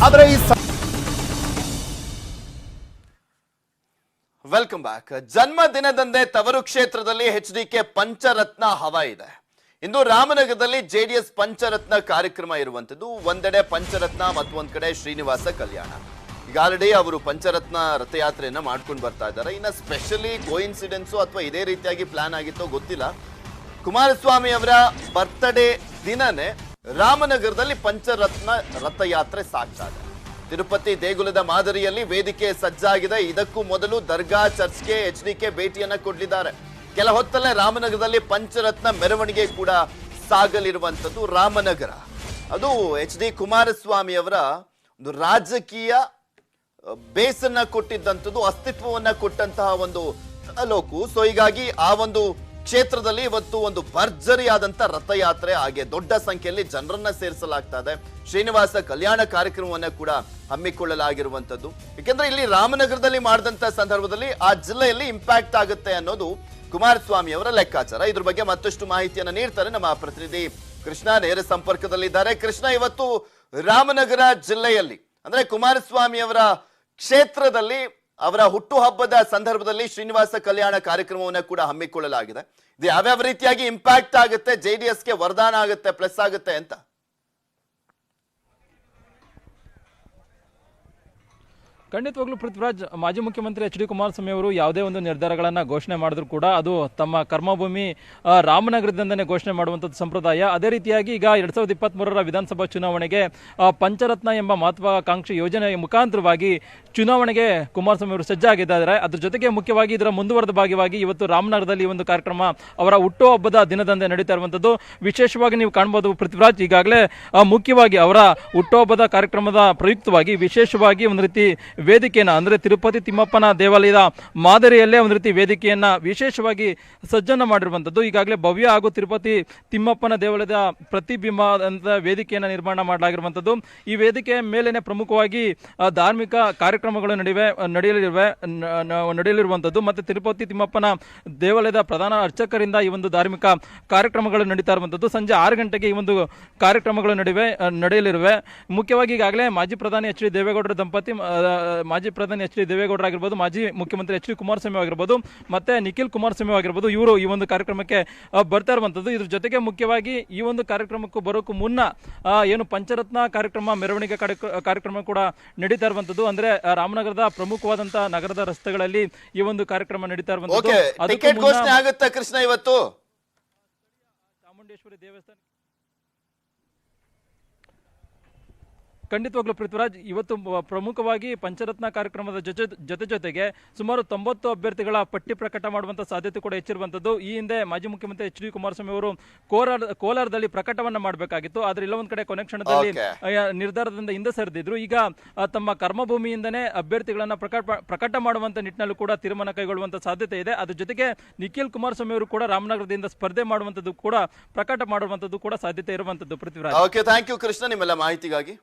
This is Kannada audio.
ಆದರೆ ವೆಲ್ಕಮ್ ಬ್ಯಾಕ್. ಜನ್ಮದಿನದಂದೇ ತವರು ಕ್ಷೇತ್ರದಲ್ಲಿ ಎಚ್ಡಿಕೆ ಪಂಚರತ್ನ ಹವಾ ಇದೆ. ಇಂದು ರಾಮನಗರದಲ್ಲಿ ಜೆಡಿಎಸ್ ಪಂಚರತ್ನ ಕಾರ್ಯಕ್ರಮ ಇರುವಂತದ್ದು. ಒಂದೆಡೆ ಪಂಚರತ್ನ, ಮತ್ತೊಂದ್ ಕಡೆ ಶ್ರೀನಿವಾಸ ಕಲ್ಯಾಣ. ಈಗ ಆಲ್ರೆಡಿ ಅವರು ಪಂಚರತ್ನ ರಥಯಾತ್ರೆಯನ್ನ ಮಾಡ್ಕೊಂಡು ಬರ್ತಾ ಇದ್ದಾರೆ. ಇನ್ನ ಸ್ಪೆಷಲಿ ಕೋಇನ್ಸಿಡೆನ್ಸು ಅಥವಾ ಇದೇ ರೀತಿಯಾಗಿ ಪ್ಲಾನ್ ಆಗಿತ್ತೋ ಗೊತ್ತಿಲ್ಲ, ಕುಮಾರಸ್ವಾಮಿ ಅವರ ಬರ್ತ್ಡೇ ದಿನನೇ ರಾಮನಗರದಲ್ಲಿ ಪಂಚರತ್ನ ರಥಯಾತ್ರೆ ಸಾಗ್ತಾ ಇದೆ. ತಿರುಪತಿ ದೇಗುಲದ ಮಾದರಿಯಲ್ಲಿ ವೇದಿಕೆ ಸಜ್ಜಾಗಿದೆ. ಇದಕ್ಕೂ ಮೊದಲು ದರ್ಗಾ, ಚರ್ಚ್ಗೆ ಎಚ್ಡಿಕೆ ಭೇಟಿಯನ್ನ ಕೊಡಲಿದ್ದಾರೆ. ಕೆಲ ಹೊತ್ತಲ್ಲೇ ರಾಮನಗರದಲ್ಲಿ ಪಂಚರತ್ನ ಮೆರವಣಿಗೆ ಕೂಡ ಸಾಗಲಿರುವಂತದ್ದು. ರಾಮನಗರ ಅದು ಎಚ್.ಡಿ. ಕುಮಾರಸ್ವಾಮಿ ಅವರ ಒಂದು ರಾಜಕೀಯ ಬೇಸನ್ನ ಕೊಟ್ಟಿದ್ದಂಥದ್ದು, ಅಸ್ತಿತ್ವವನ್ನ ಕೊಟ್ಟಂತಹ ಒಂದು ತಾಲೂಕು. ಸೊ ಹೀಗಾಗಿ ಆ ಒಂದು ಕ್ಷೇತ್ರದಲ್ಲಿ ಇವತ್ತು ಒಂದು ಭರ್ಜರಿಯಾದಂತ ರಥಯಾತ್ರೆ, ಹಾಗೆ ದೊಡ್ಡ ಸಂಖ್ಯೆಯಲ್ಲಿ ಜನರನ್ನ ಸೇರಿಸಲಾಗ್ತಾ ಇದೆ. ಶ್ರೀನಿವಾಸ ಕಲ್ಯಾಣ ಕಾರ್ಯಕ್ರಮವನ್ನ ಕೂಡ ಹಮ್ಮಿಕೊಳ್ಳಲಾಗಿರುವಂತದ್ದು. ಯಾಕೆಂದ್ರೆ ಇಲ್ಲಿ ರಾಮನಗರದಲ್ಲಿ ಮಾಡಿದಂತ ಸಂದರ್ಭದಲ್ಲಿ ಆ ಜಿಲ್ಲೆಯಲ್ಲಿ ಇಂಪ್ಯಾಕ್ಟ್ ಆಗುತ್ತೆ ಅನ್ನೋದು ಕುಮಾರಸ್ವಾಮಿ ಅವರ ಲೆಕ್ಕಾಚಾರ. ಇದ್ರ ಬಗ್ಗೆ ಮತ್ತಷ್ಟು ಮಾಹಿತಿಯನ್ನ ನೀಡ್ತಾರೆ ನಮ್ಮ ಪ್ರತಿನಿಧಿ ಕೃಷ್ಣ, ನೇರ ಸಂಪರ್ಕದಲ್ಲಿದ್ದಾರೆ. ಕೃಷ್ಣ, ಇವತ್ತು ರಾಮನಗರ ಜಿಲ್ಲೆಯಲ್ಲಿ ಅಂದ್ರೆ ಕುಮಾರಸ್ವಾಮಿ ಅವರ ಕ್ಷೇತ್ರದಲ್ಲಿ ಅವರ ಹುಟ್ಟುಹಬ್ಬದ ಸಂದರ್ಭದಲ್ಲಿ ಶ್ರೀನಿವಾಸ ಕಲ್ಯಾಣ ಕಾರ್ಯಕ್ರಮವನ್ನ ಕೂಡ ಹಮ್ಮಿಕೊಳ್ಳಲಾಗಿದೆ. ಇದು ಯಾವ್ಯಾವ ರೀತಿಯಾಗಿ ಇಂಪ್ಯಾಕ್ಟ್ ಆಗುತ್ತೆ, ಜೆಡಿಎಸ್ಗೆ ವರದಾನ ಆಗುತ್ತೆ, ಪ್ಲಸ್ ಆಗುತ್ತೆ ಅಂತ? ಖಂಡಿತವಾಗ್ಲೂ ಪೃಥ್ವಿರಾಜ್, ಮಾಜಿ ಮುಖ್ಯಮಂತ್ರಿ ಎಚ್.ಡಿ. ಕುಮಾರಸ್ವಾಮಿ ಅವರು ಯಾವುದೇ ಒಂದು ನಿರ್ಧಾರಗಳನ್ನು ಘೋಷಣೆ ಮಾಡಿದ್ರು ಕೂಡ ಅದು ತಮ್ಮ ಕರ್ಮಭೂಮಿ ರಾಮನಗರದಿಂದನೇ ಘೋಷಣೆ ಮಾಡುವಂಥದ್ದು ಸಂಪ್ರದಾಯ. ಅದೇ ರೀತಿಯಾಗಿ ಈಗ 2023ರ ವಿಧಾನಸಭಾ ಚುನಾವಣೆಗೆ ಪಂಚರತ್ನ ಎಂಬ ಮಹತ್ವಾಕಾಂಕ್ಷಿ ಯೋಜನೆಯ ಮುಖಾಂತರವಾಗಿ ಚುನಾವಣೆಗೆ ಕುಮಾರಸ್ವಾಮಿ ಅವರು ಸಜ್ಜಾಗಿದ್ದಾರೆ. ಅದ್ರ ಜೊತೆಗೆ ಮುಖ್ಯವಾಗಿ ಇದರ ಮುಂದುವರೆದ ಭಾಗವಾಗಿ ಇವತ್ತು ರಾಮನಗರದಲ್ಲಿ ಈ ಒಂದು ಕಾರ್ಯಕ್ರಮ ಅವರ ಹುಟ್ಟುಹಬ್ಬದ ದಿನದಂದೇ ನಡೀತಾ ಇರುವಂಥದ್ದು. ವಿಶೇಷವಾಗಿ ನೀವು ಕಾಣ್ಬೋದು ಪೃಥ್ವಿರಾಜ್, ಈಗಾಗಲೇ ಮುಖ್ಯವಾಗಿ ಅವರ ಹುಟ್ಟುಹಬ್ಬದ ಕಾರ್ಯಕ್ರಮದ ಪ್ರಯುಕ್ತವಾಗಿ ವಿಶೇಷವಾಗಿ ಒಂದು ರೀತಿ ವೇದಿಕೆಯನ್ನ ಅಂದ್ರೆ ತಿರುಪತಿ ತಿಮ್ಮಪ್ಪನ ದೇವಾಲಯದ ಮಾದರಿಯಲ್ಲೇ ಒಂದು ರೀತಿ ವೇದಿಕೆಯನ್ನ ವಿಶೇಷವಾಗಿ ಸಜ್ಜನ್ನ ಮಾಡಿರುವಂಥದ್ದು. ಈಗಾಗಲೇ ಭವ್ಯ ಹಾಗೂ ತಿರುಪತಿ ತಿಮ್ಮಪ್ಪನ ದೇವಾಲಯದ ಪ್ರತಿಬಿಂಬ ಅಂತ ವೇದಿಕೆಯನ್ನ ನಿರ್ಮಾಣ ಮಾಡಲಾಗಿರುವಂಥದ್ದು. ಈ ವೇದಿಕೆಯ ಮೇಲೇನೆ ಪ್ರಮುಖವಾಗಿ ಧಾರ್ಮಿಕ ಕಾರ್ಯಕ್ರಮಗಳು ನಡೆಯಲಿರುವಂಥದ್ದು. ಮತ್ತೆ ತಿರುಪತಿ ತಿಮ್ಮಪ್ಪನ ದೇವಾಲಯದ ಪ್ರಧಾನ ಅರ್ಚಕರಿಂದ ಈ ಒಂದು ಧಾರ್ಮಿಕ ಕಾರ್ಯಕ್ರಮಗಳು ನಡೀತಾ ಇರುವಂಥದ್ದು. ಸಂಜೆ 6 ಗಂಟೆಗೆ ಈ ಒಂದು ಕಾರ್ಯಕ್ರಮಗಳು ನಡೆಯಲಿರುವೆ. ಮುಖ್ಯವಾಗಿ ಈಗಾಗಲೇ ಮಾಜಿ ಪ್ರಧಾನಿ ಎಚ್.ಡಿ. ದೇವೇಗೌಡರ ದಂಪತಿ, ಮಾಜಿ ಪ್ರಧಾನಿ ಎಚ್.ಡಿ. ದೇವೇಗೌಡರ ಆಗಿರ್ಬೋದು, ಮಾಜಿ ಮುಖ್ಯಮಂತ್ರಿ ಎಚ್.ಡಿ. ಕುಮಾರಸ್ವಾಮಿ ಆಗಿರ್ಬೋದು, ಮತ್ತೆ ನಿಖಿಲ್ ಕುಮಾರಸ್ವಾಮಿ ಆಗಿರ್ಬೋದು, ಇವರು ಈ ಒಂದು ಕಾರ್ಯಕ್ರಮಕ್ಕೆ ಬರ್ತಾ ಇರುವಂಥದ್ದು. ಇದ್ರ ಜೊತೆಗೆ ಮುಖ್ಯವಾಗಿ ಈ ಒಂದು ಕಾರ್ಯಕ್ರಮಕ್ಕೂ ಬರೋಕ್ಕೂ ಮುನ್ನ ಏನು ಪಂಚರತ್ನ ಕಾರ್ಯಕ್ರಮ, ಮೆರವಣಿಗೆ ಕಾರ್ಯಕ್ರಮ ಕೂಡ ನಡೀತಾ ಇರುವಂಥದ್ದು. ಅಂದ್ರೆ ರಾಮನಗರದ ಪ್ರಮುಖವಾದಂತಹ ನಗರದ ರಸ್ತೆಗಳಲ್ಲಿ ಈ ಒಂದು ಕಾರ್ಯಕ್ರಮ ನಡೀತಾ ಇರುವಂಥದ್ದು. ಕೃಷ್ಣ, ಇವತ್ತು ಚಾಮುಂಡೇಶ್ವರಿ ದೇವಸ್ಥಾನ ಖಂಡಿತವಾಗ್ಲೂ ಪೃಥ್ವಿರಾಜ್, ಇವತ್ತು ಪ್ರಮುಖವಾಗಿ ಪಂಚರತ್ನ ಕಾರ್ಯಕ್ರಮದ ಜೊತೆಗೆ ಸುಮಾರು 90 ಅಭ್ಯರ್ಥಿಗಳ ಪಟ್ಟಿ ಪ್ರಕಟ ಮಾಡುವಂತ ಸಾಧ್ಯತೆ ಕೂಡ ಹೆಚ್ಚಿರುವಂತದ್ದು. ಈ ಹಿಂದೆ ಮಾಜಿ ಮುಖ್ಯಮಂತ್ರಿ ಎಚ್.ಡಿ. ಕುಮಾರಸ್ವಾಮಿ ಅವರು ಕೋಲಾರದಲ್ಲಿ ಪ್ರಕಟವನ್ನ ಮಾಡಬೇಕಾಗಿತ್ತು. ಆದ್ರೆ ಇಲ್ಲ ಒಂದ್ ಕಡೆ ಕೊನೆ ಕ್ಷಣದಲ್ಲಿ ನಿರ್ಧಾರದಿಂದ ಹಿಂದೆ ಸರಿದಿದ್ರು. ಈಗ ತಮ್ಮ ಕರ್ಮಭೂಮಿಯಿಂದನೇ ಅಭ್ಯರ್ಥಿಗಳನ್ನ ಪ್ರಕಟ ಮಾಡುವಂತ ನಿಟ್ಟಿನಲ್ಲೂ ಕೂಡ ತೀರ್ಮಾನ ಕೈಗೊಳ್ಳುವಂತ ಸಾಧ್ಯತೆ ಇದೆ. ಅದ್ರ ಜೊತೆಗೆ ನಿಖಿಲ್ ಕುಮಾರಸ್ವಾಮಿ ಅವರು ಕೂಡ ರಾಮನಗರದಿಂದ ಸ್ಪರ್ಧೆ ಮಾಡುವಂತದ್ದು ಕೂಡ ಪ್ರಕಟ ಮಾಡುವಂತದ್ದು ಕೂಡ ಸಾಧ್ಯತೆ ಇರುವಂತದ್ದು. Prithviraj, okay, thank you Krishna ನಿಮ್ಮೆಲ್ಲ ಮಾಹಿತಿಗಾಗಿ.